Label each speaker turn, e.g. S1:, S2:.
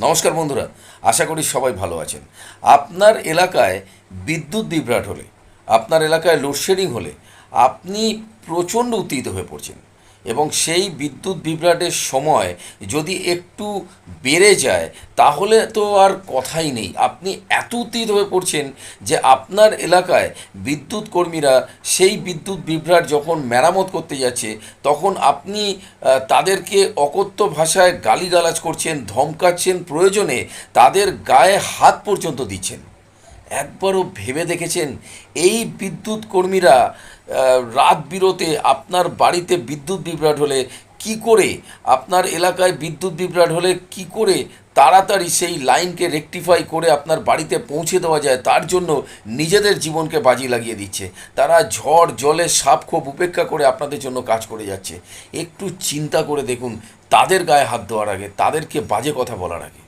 S1: নমস্কার বন্ধুরা, আশা করি সবাই ভালো আছেন। আপনার এলাকায় বিদ্যুৎ বিভ্রাট হলে, আপনার এলাকায় লোডশেডিং হলে আপনি প্রচণ্ড উত্তেজিত হয়ে পড়ছেন, এবং সেই বিদ্যুৎ বিভ্রাটের সময় যদি একটু বেড়ে যায় তাহলে তো আর কথাই নেই। আপনি এত উত্তেজিত হয়ে পড়ছেন যে আপনার এলাকায় বিদ্যুৎ কর্মীরা সেই বিদ্যুৎ বিভ্রাট যখন মেরামত করতে যাচ্ছে তখন আপনি তাদেরকে অকথ্য ভাষায় গালিগালাজ করছেন, ধমকাচ্ছেন, প্রয়োজনে তাদের গায়ে হাত পর্যন্ত দিচ্ছেন। একবারও ভেবে দেখেছেন এই বিদ্যুৎ কর্মীরা রাত বিরতে আপনার বাড়িতে বিদ্যুৎ বিভ্রাট হলে কি করে, আপনার এলাকায় বিদ্যুৎ বিভ্রাট হলে কি করে তাড়াতাড়ি সেই লাইনকে রেকটিফাই করে আপনার বাড়িতে পৌঁছে দেওয়া যায়, তার জন্য নিজেদের জীবনকে বাজি লাগিয়ে দিচ্ছে। তারা ঝড় জলে সাপ খোপ উপেক্ষা করে আপনাদের জন্য কাজ করে যাচ্ছে। একটু চিন্তা করে দেখুন, তাদের গায়ে হাত দেওয়ার আগে, তাদেরকে বাজে কথা বলার আগে।